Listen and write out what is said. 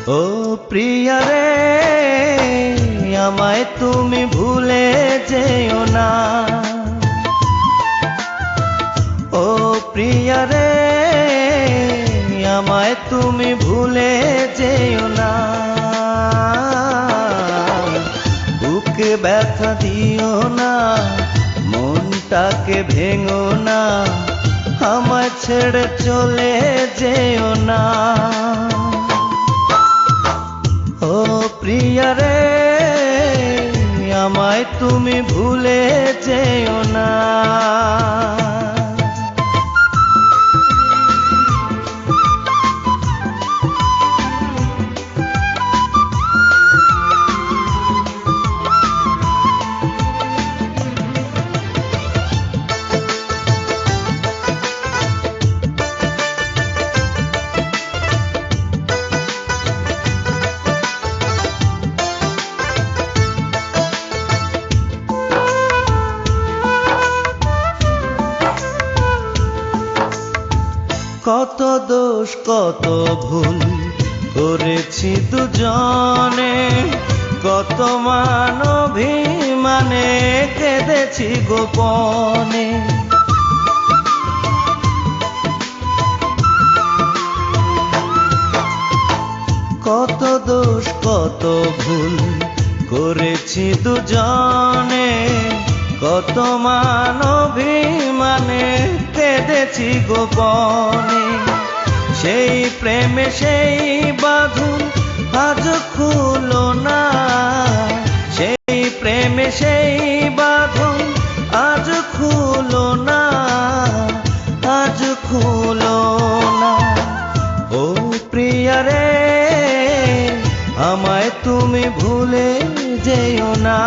ও প্রিয়া রে, আমায় তুমি ভুলে যেও না। ও প্রিয়া রে, আমায় তুমি ভুলে যেও না। বুকে ব্যথা দিও না, মনটাকে ভেঙো না, আমায় ছেড়ে চলে যেও না। ও প্রিয়া রে, আমায় তুমি ভুলে যেও না। কত দোষ কত ভুল করেছি দুজনে, কত মান অভিমানে কেঁদেছি গোপনে। কত দোষ কত ভুল করেছি দুজনে, কত মান অভিমানে কেঁদেছি গোপনে। সেই প্রেমে সেই বাঁধন আজ খুলো না, সেই প্রেমে সেই বাঁধন আজ খুলো না, আজ খুলো না। ও প্রিয়া রে, আমায় তুমি ভুলে যেও না।